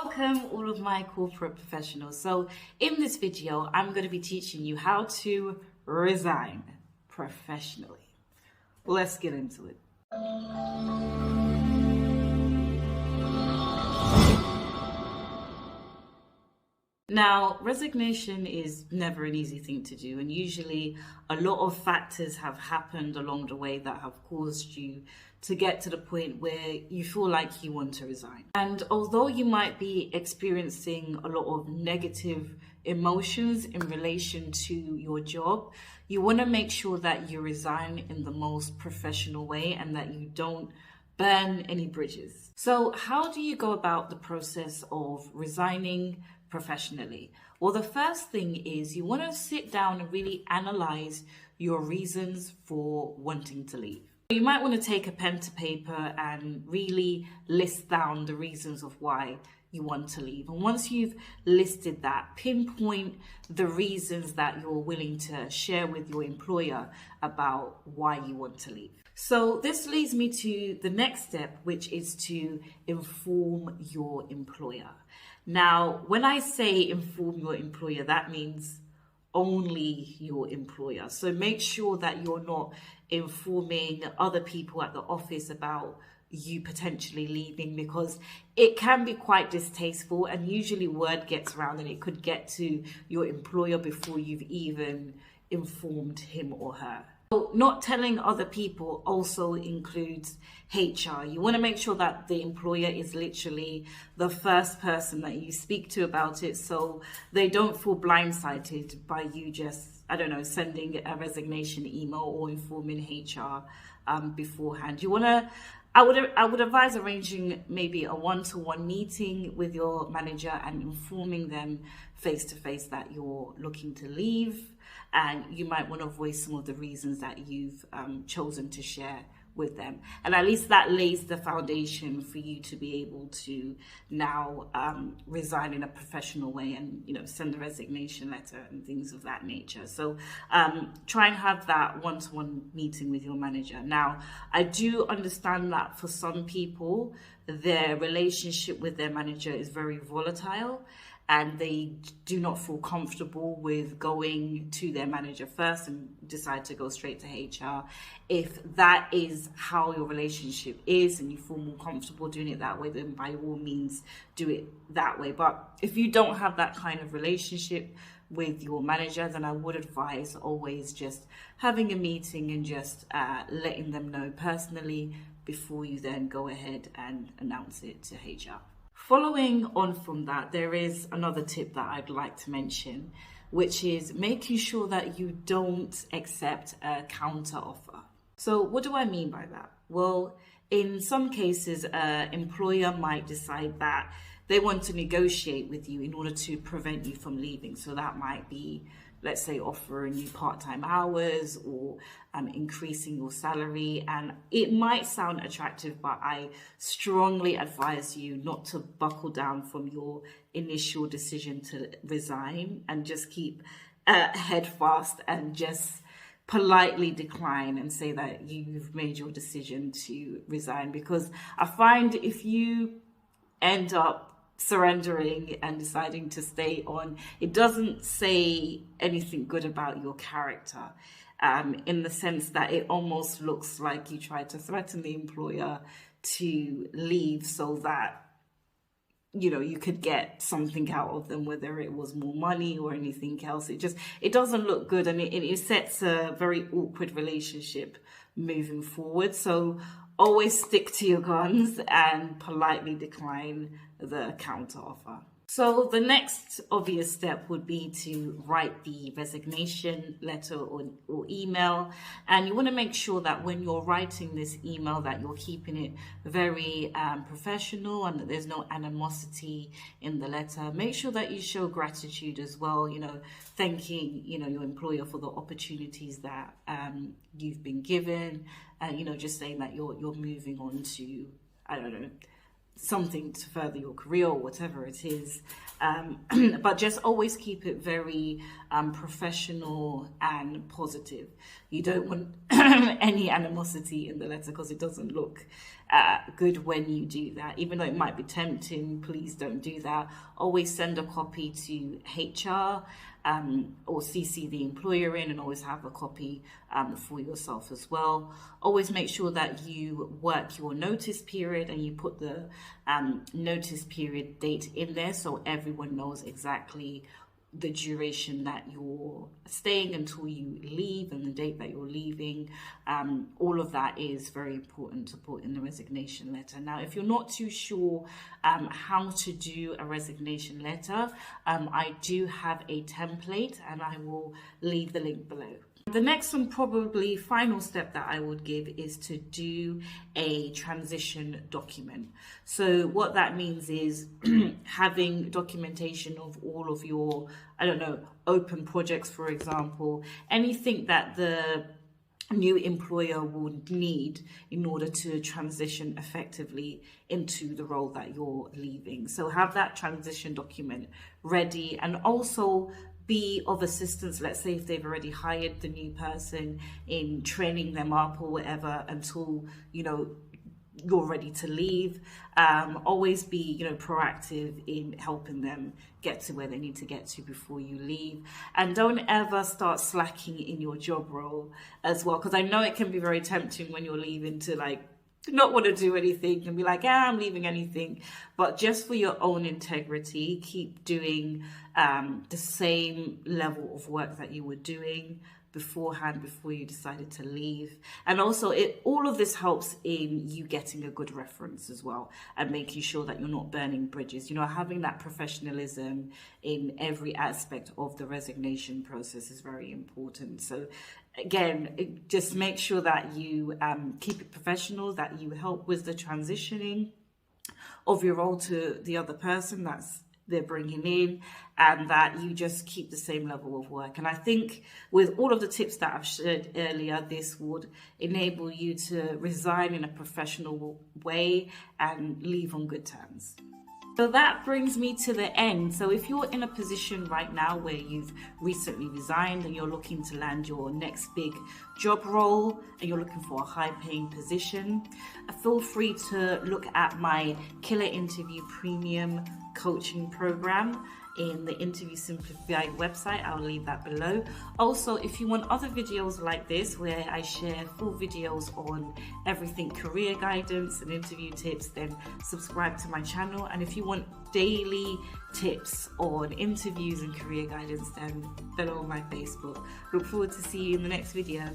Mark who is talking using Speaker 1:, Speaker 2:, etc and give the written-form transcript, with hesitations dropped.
Speaker 1: Welcome all of my corporate professionals. So in this video, I'm going to be teaching you how to resign professionally. Let's get into it. Now, resignation is never an easy thing to do, and usually a lot of factors have happened along the way that have caused you to get to the point where you feel like you want to resign. And although you might be experiencing a lot of negative emotions in relation to your job, you want to make sure that you resign in the most professional way and that you don't burn any bridges. So how do you go about the process of resigning professionally? Well, the first thing is you want to sit down and really analyze your reasons for wanting to leave. You might want to take a pen to paper and really list down the reasons of why you want to leave. And once you've listed that, pinpoint the reasons that you're willing to share with your employer about why you want to leave. So this leads me to the next step, which is to inform your employer. Now, when I say inform your employer, that means only your employer. So make sure that you're not informing other people at the office about you potentially leaving, because it can be quite distasteful and usually word gets around and it could get to your employer before you've even informed him or her. So not telling other people also includes HR. You want to make sure that the employer is literally the first person that you speak to about it, so they don't feel blindsided by you just, sending a resignation email or informing HR beforehand. I would advise arranging maybe a one-to-one meeting with your manager and informing them face-to-face that you're looking to leave, and you might want to voice some of the reasons that you've chosen to share with them. And at least that lays the foundation for you to be able to now resign in a professional way and, send a resignation letter and things of that nature. So try and have that one-to-one meeting with your manager. Now, I do understand that for some people, their relationship with their manager is very volatile, and they do not feel comfortable with going to their manager first and decide to go straight to HR. If that is how your relationship is and you feel more comfortable doing it that way, then by all means do it that way. But if you don't have that kind of relationship with your manager, then I would advise always just having a meeting and just letting them know personally before you then go ahead and announce it to HR. Following on from that, there is another tip that I'd like to mention, which is making sure that you don't accept a counter offer. So what do I mean by that? Well, in some cases, an employer might decide that they want to negotiate with you in order to prevent you from leaving. So that might be, let's say, offering you part-time hours or increasing your salary. And it might sound attractive, but I strongly advise you not to buckle down from your initial decision to resign and just keep head fast and just politely decline and say that you've made your decision to resign. Because I find if you end up surrendering and deciding to stay on, it doesn't say anything good about your character, in the sense that it almost looks like you tried to threaten the employer to leave so that you could get something out of them, whether it was more money or anything else. It doesn't look good, and it sets a very awkward relationship moving forward. So always stick to your guns and politely decline the counter offer. So the next obvious step would be to write the resignation letter or email. And you want to make sure that when you're writing this email that you're keeping it very professional and that there's no animosity in the letter. Make sure that you show gratitude as well, thanking, your employer for the opportunities that you've been given. Just saying that you're moving on to, something to further your career or whatever it is. But just always keep it very professional and positive. You don't want any animosity in the letter, because it doesn't look good when you do that. Even though it might be tempting, please don't do that. Always send a copy to HR or CC the employer in, and always have a copy for yourself as well. Always make sure that you work your notice period and you put the notice period date in there, so everyone knows exactly the duration that you're staying until you leave and the date that you're leaving. All of that is very important to put in the resignation letter. Now, if you're not too sure how to do a resignation letter, I do have a template, and I will leave the link below. The next and probably final step that I would give is to do a transition document. So what that means is having documentation of all of your, open projects, for example, anything that the new employer would need in order to transition effectively into the role that you're leaving. So have that transition document ready, and also be of assistance. Let's say if they've already hired the new person, in training them up or whatever until you're ready to leave. Always be proactive in helping them get to where they need to get to before you leave. And don't ever start slacking in your job role as well, because I know it can be very tempting when you're leaving to not want to do anything and be like, I'm leaving anything. But just for your own integrity, keep doing the same level of work that you were doing beforehand, before you decided to leave. And also all of this helps in you getting a good reference as well, and making sure that you're not burning bridges. Having that professionalism in every aspect of the resignation process is very important. So again, just make sure that you keep it professional, that you help with the transitioning of your role to the other person that's they're bringing in, and that you just keep the same level of work. And I think with all of the tips that I've shared earlier, this would enable you to resign in a professional way and leave on good terms. So that brings me to the end. So if you're in a position right now where you've recently resigned and you're looking to land your next big job role and you're looking for a high-paying position, feel free to look at my Killer Interview Premium coaching program in the Interview Simplified website. I'll leave that below. Also, if you want other videos like this where I share full videos on everything career guidance and interview tips, then subscribe to my channel. And if you want daily tips on interviews and career guidance, then follow my Facebook. Look forward to seeing you in the next video.